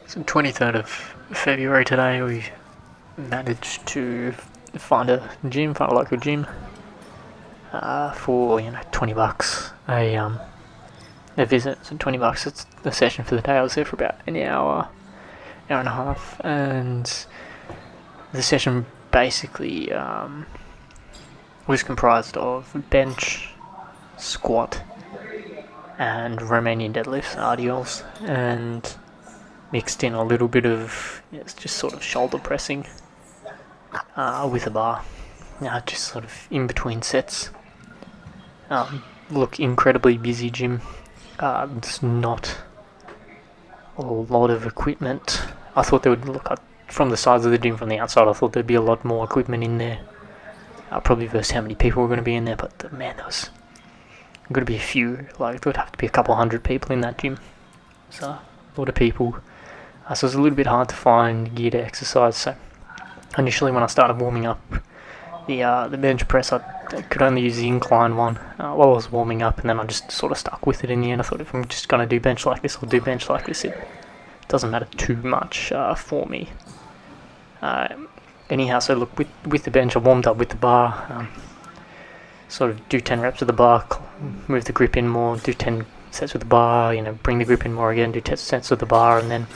So 23rd of February today, we managed to find a local gym, for $20 a visit. So $20, it's the session for the day. I was there for about an hour and a half, and the session basically was comprised of bench, squat, and Romanian deadlifts, RDLs, and mixed in a little bit of just sort of shoulder pressing with a bar, just sort of in between sets. Look, incredibly busy gym. There's not a lot of equipment. I thought there would look from the sides of the gym from the outside. I thought there'd be a lot more equipment in there. Probably versus how many people were going to be in there, but man, there was going to be a few. Like, there would have to be a couple hundred people in that gym. So a lot of people. So it was a little bit hard to find gear to exercise. So initially, when I started warming up the bench press, I could only use the incline one while I was warming up, and then I just sort of stuck with it in the end. I thought, if I'm just going to do bench like this, I'll do bench like this. It doesn't matter too much for me. Anyhow, so look, with the bench, I warmed up with the bar. Sort of do 10 reps with the bar, move the grip in more, do 10 sets with the bar, bring the grip in more again, do 10 sets with the bar, and then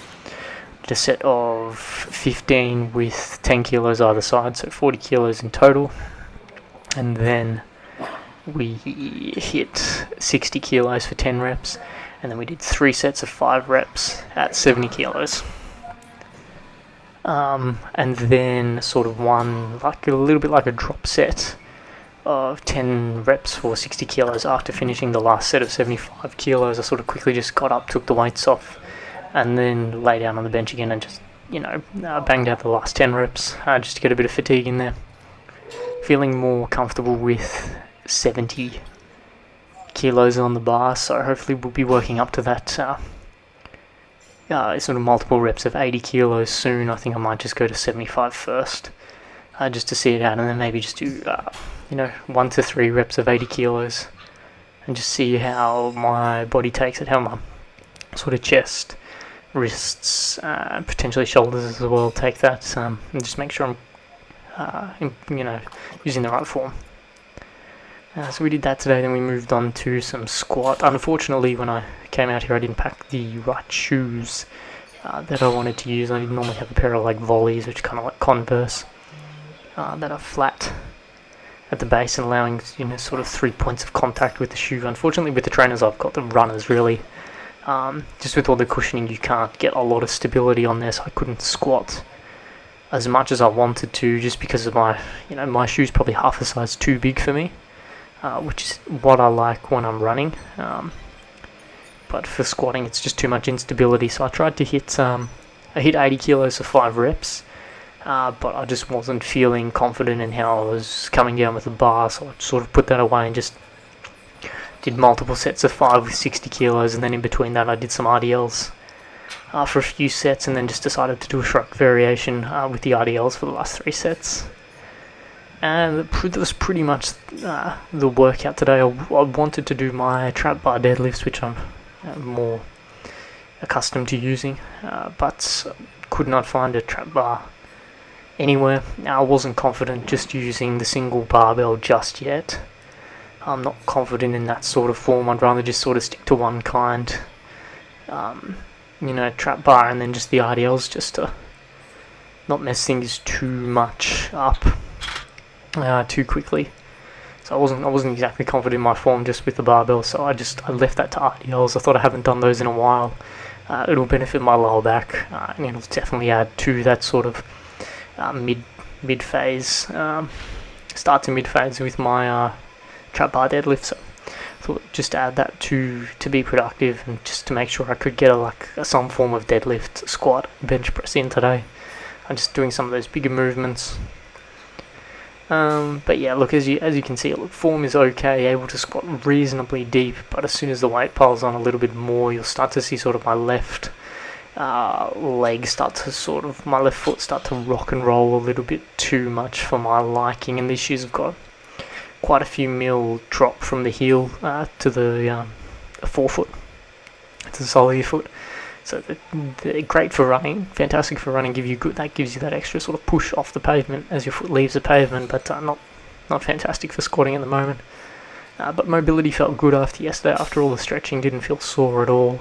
a set of 15 with 10 kilos either side, so 40 kilos in total. And then we hit 60 kilos for 10 reps, and then we did 3 sets of 5 reps at 70 kilos. And then sort of one, like a little bit like a drop set of 10 reps for 60 kilos after finishing the last set of 75 kilos. I sort of quickly just got up, took the weights off, and then lay down on the bench again and just, banged out the last 10 reps just to get a bit of fatigue in there. Feeling more comfortable with 70 kilos on the bar, so hopefully we'll be working up to that sort of multiple reps of 80 kilos soon. I think I might just go to 75 first, just to see it out, and then maybe just do 1 to 3 reps of 80 kilos and just see how my body takes it, how my sort of chest, wrists, potentially shoulders as well take that, and just make sure I'm using the right form. So we did that today. Then we moved on to some squat. Unfortunately, when I came out here, I didn't pack the right shoes that I wanted to use. I normally have a pair of volleys, which are kind of like Converse, that are flat at the base and allowing sort of 3 points of contact with the shoe. Unfortunately, with the trainers I've got, the runners really, just with all the cushioning, you can't get a lot of stability on there, so I couldn't squat as much as I wanted to, just because of my shoes probably half a size too big for me, which is what I like when I'm running. But for squatting, it's just too much instability. So I tried to hit 80 kilos for 5 reps, but I just wasn't feeling confident in how I was coming down with the bar, so I sort of put that away and just did multiple sets of 5 with 60 kilos, and then in between that I did some RDLs for a few sets, and then just decided to do a shrug variation with the RDLs for the last 3 sets. And that was pretty much the workout today. I wanted to do my trap bar deadlifts, which I'm more accustomed to using, but could not find a trap bar anywhere. I wasn't confident just using the single barbell just yet. I'm not confident in that sort of form. I'd rather just sort of stick to one kind, trap bar, and then just the RDLs, just to not mess things too much up too quickly. So I wasn't exactly confident in my form just with the barbell, so I left that to RDLs. I thought I haven't done those in a while. It'll benefit my lower back, and it'll definitely add to that sort of mid phase, start to mid phase with my trap bar deadlift. So I thought just add that to be productive, and just to make sure I could get some form of deadlift, squat, bench press in today. I'm just doing some of those bigger movements. But yeah, look, as you can see, form is okay, able to squat reasonably deep, but as soon as the weight piles on a little bit more, you'll start to see sort of my left leg my left foot start to rock and roll a little bit too much for my liking, and these shoes have got quite a few mil drop from the heel to the forefoot, to the sole of your foot, So they're great for running, fantastic for running. That gives you that extra sort of push off the pavement as your foot leaves the pavement, but not fantastic for squatting at the moment. But mobility felt good after yesterday. After all the stretching, didn't feel sore at all.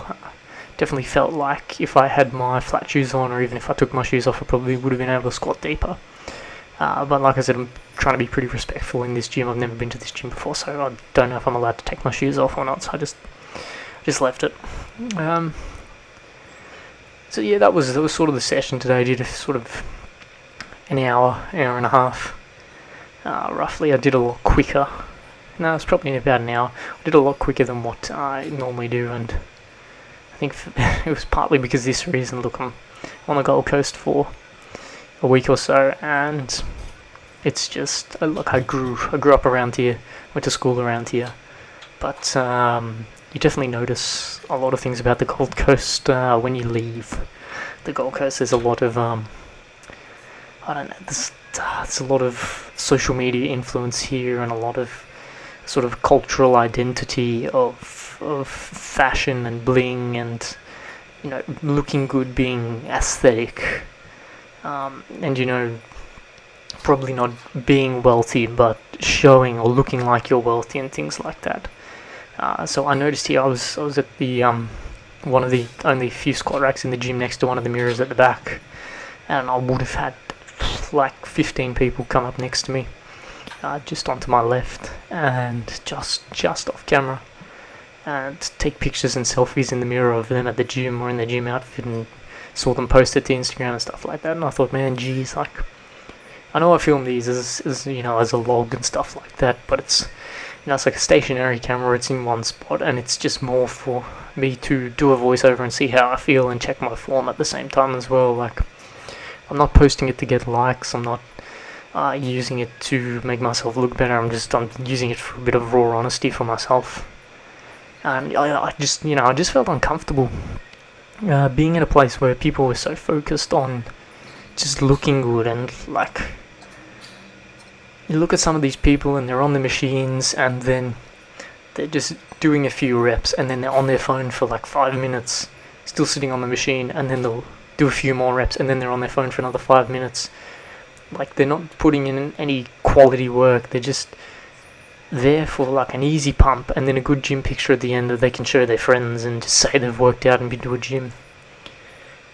Definitely felt like if I had my flat shoes on, or even if I took my shoes off, I probably would have been able to squat deeper. But like I said, I'm trying to be pretty respectful in this gym. I've never been to this gym before, so I don't know if I'm allowed to take my shoes off or not, so I just left it. So yeah, that was sort of the session today. I did a sort of an hour and a half, roughly. I did a lot quicker. No, it's probably about an hour. I did a lot quicker than what I normally do, and I think it was partly because of this reason. Look, I'm on the Gold Coast for a week or so, and it's just, look, I grew up around here, went to school around here, but you definitely notice a lot of things about the Gold Coast when you leave the Gold Coast. There's a lot of I don't know, there's a lot of social media influence here, and a lot of sort of cultural identity of fashion and bling, and looking good, being aesthetic, and probably not being wealthy but showing or looking like you're wealthy and things like that. So I noticed here, I was at the one of the only few squat racks in the gym next to one of the mirrors at the back, and I would have had like 15 people come up next to me, just onto my left, and just off camera, and take pictures and selfies in the mirror of them at the gym or in the gym outfit, and saw them post it to Instagram and stuff like that. And I thought, man, geez, like, I know I film these as a log and stuff like that, but it's it's like a stationary camera. It's in one spot, and it's just more for me to do a voiceover and see how I feel and check my form at the same time as well. Like, I'm not posting it to get likes. I'm not using it to make myself look better. I'm using it for a bit of raw honesty for myself. And I just felt uncomfortable being in a place where people were so focused on just looking good, and like, you look at some of these people and they're on the machines, and then they're just doing a few reps, and then they're on their phone for like 5 minutes, still sitting on the machine, and then they'll do a few more reps, and then they're on their phone for another 5 minutes. Like, they're not putting in any quality work. They're just there for like an easy pump, and then a good gym picture at the end that they can show their friends and just say they've worked out and been to a gym.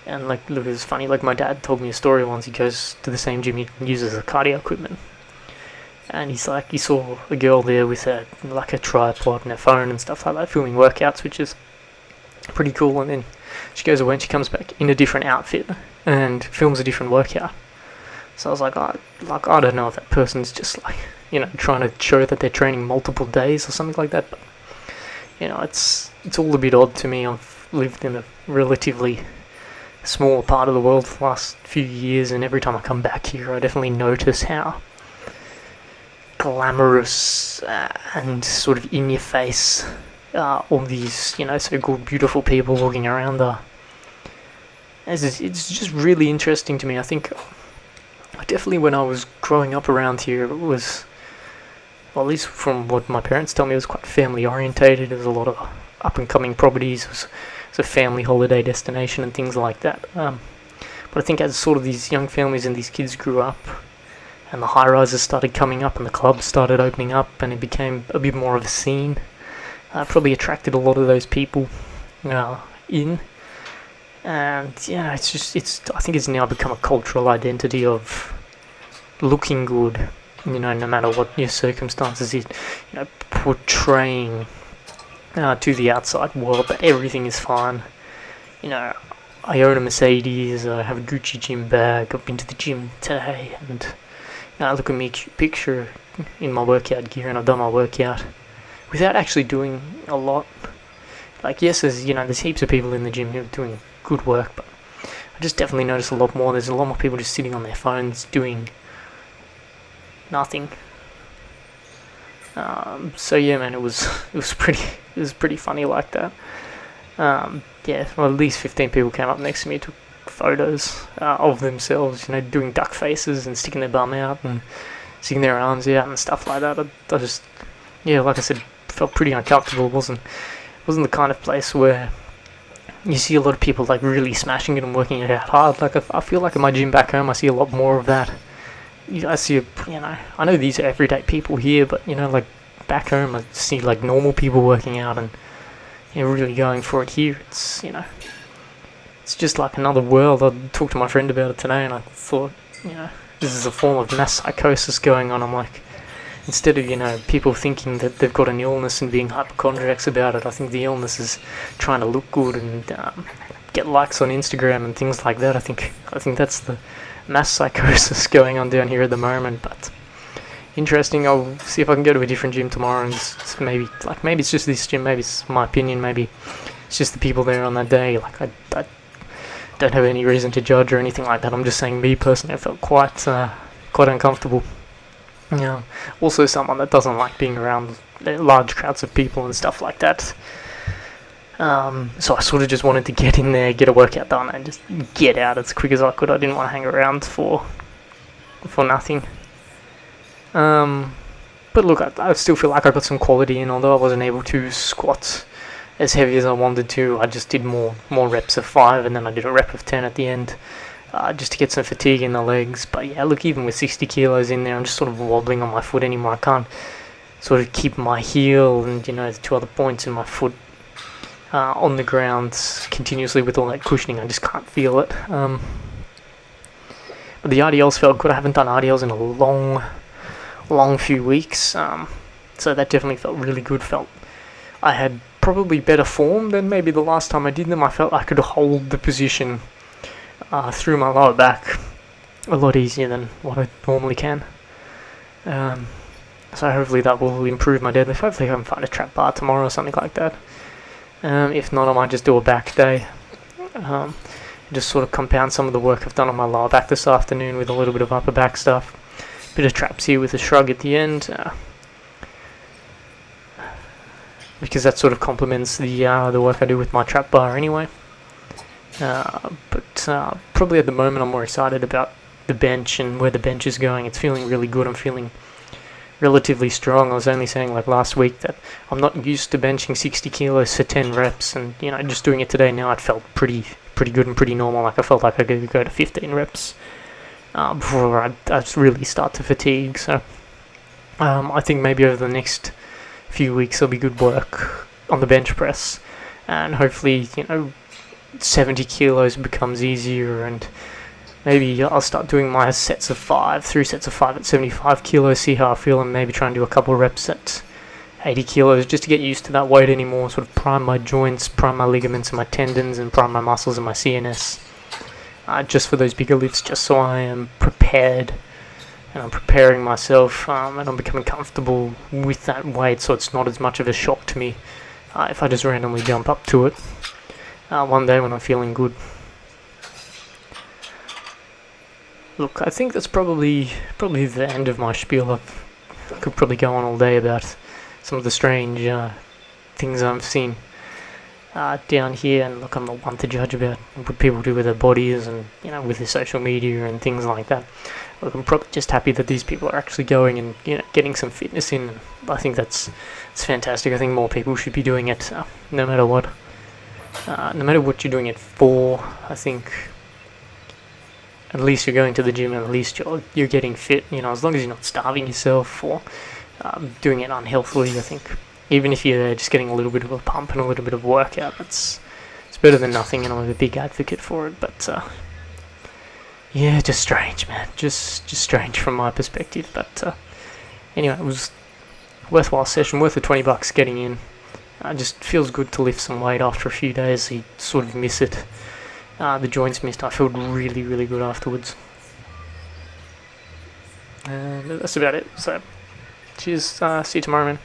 And like, look, it's funny, like, my dad told me a story once. He goes to the same gym he uses the cardio equipment, and he's like, he saw a girl there with a tripod and a phone and stuff like that, filming workouts, which is pretty cool. And then she goes away and she comes back in a different outfit and films a different workout. So I was like, I don't know if that person's just like, trying to show that they're training multiple days or something like that. But it's all a bit odd to me. I've lived in a relatively small part of the world for the last few years, and every time I come back here, I definitely notice how glamorous and sort of in your face all these so-called beautiful people walking around are. It's just really interesting to me. I think definitely when I was growing up around here, it was, well, at least from what my parents tell me, it was quite family orientated. There was a lot of up and coming properties. It was a family holiday destination and things like that. But I think as sort of these young families and these kids grew up, and the high-rises started coming up, and the clubs started opening up, and it became a bit more of a scene, probably attracted a lot of those people in. And yeah, I think it's now become a cultural identity of looking good, no matter what your circumstances is, portraying to the outside world that everything is fine. I own a Mercedes, I have a Gucci gym bag, I've been to the gym today, and look at me, cute picture in my workout gear, and I've done my workout without actually doing a lot. Like, yes, there's heaps of people in the gym who are doing good work, but I just definitely notice a lot more. There's a lot more people just sitting on their phones doing nothing. So yeah, man, it was pretty funny like that. Yeah, well, at least 15 people came up next to me, took photos of themselves, doing duck faces and sticking their bum out and sticking their arms out and stuff like that. I just, yeah, like I said, felt pretty uncomfortable. It wasn't the kind of place where you see a lot of people like really smashing it and working it out hard. Like I feel like in my gym back home, I see a lot more of that. I see, I know these are everyday people here, but like back home, I see like normal people working out and really going for it. Here, it's it's just like another world. I talked to my friend about it today, and I thought, this is a form of mass psychosis going on. I'm like, instead of people thinking that they've got an illness and being hypochondriacs about it, I think the illness is trying to look good and get likes on Instagram and things like that. I think that's the mass psychosis going on down here at the moment. But interesting. I'll see if I can go to a different gym tomorrow, and maybe it's just this gym, maybe it's my opinion, maybe it's just the people there on that day. Like I don't have any reason to judge or anything like that. I'm just saying, me personally, I felt quite uncomfortable. Also someone that doesn't like being around large crowds of people and stuff like that. So I sort of just wanted to get in there, get a workout done, and just get out as quick as I could. I didn't want to hang around for nothing. But look, I still feel like I got some quality in, although I wasn't able to squat as heavy as I wanted to. I just did more reps of 5, and then I did a rep of 10 at the end, just to get some fatigue in the legs. But yeah, look, even with 60 kilos in there, I'm just sort of wobbling on my foot anymore. I can't sort of keep my heel and the 2 other points in my foot on the ground continuously with all that cushioning. I just can't feel it. But the RDLs felt good. I haven't done RDLs in a long few weeks, so that definitely felt really good. Felt I had probably better form than maybe the last time I did them. I felt I could hold the position through my lower back a lot easier than what I normally can. So hopefully that will improve my deadlift. Hopefully I can find a trap bar tomorrow or something like that. If not, I might just do a back day. Just sort of compound some of the work I've done on my lower back this afternoon with a little bit of upper back stuff. Bit of traps here with a shrug at the end, because that sort of complements the work I do with my trap bar anyway. But probably at the moment I'm more excited about the bench and where the bench is going. It's feeling really good. I'm feeling relatively strong. I was only saying like last week that I'm not used to benching 60 kilos for 10 reps, and just doing it today now, it felt pretty good and pretty normal. Like I felt like I could go to 15 reps before I'd really start to fatigue. So I think maybe over the next few weeks there'll be good work on the bench press, and hopefully 70 kilos becomes easier, and maybe I'll start doing my sets of 5, 3 sets of 5 at 75 kilos, see how I feel, and maybe try and do a couple reps at 80 kilos just to get used to that weight anymore, sort of prime my joints, prime my ligaments and my tendons, and prime my muscles and my CNS, just for those bigger lifts, just so I am prepared, and I'm preparing myself, and I'm becoming comfortable with that weight, so it's not as much of a shock to me if I just randomly jump up to it one day when I'm feeling good. Look, I think that's probably the end of my spiel. I could probably go on all day about some of the strange things I've seen down here, and look, I'm not one to judge about what people do with their bodies and with their social media and things like that. Look, I'm probably just happy that these people are actually going and getting some fitness in. I think it's fantastic. I think more people should be doing it, no matter what. No matter what you're doing it for, I think at least you're going to the gym, and at least you're getting fit. As long as you're not starving yourself or doing it unhealthily, I think even if you're just getting a little bit of a pump and a little bit of workout, it's better than nothing, and I'm a big advocate for it. But yeah, just strange, man. Just strange from my perspective. But anyway, it was a worthwhile session, worth the $20 getting in. It just feels good to lift some weight after a few days. You sort of miss it. The joints missed. I felt really, really good afterwards. And that's about it. So, cheers. See you tomorrow, man.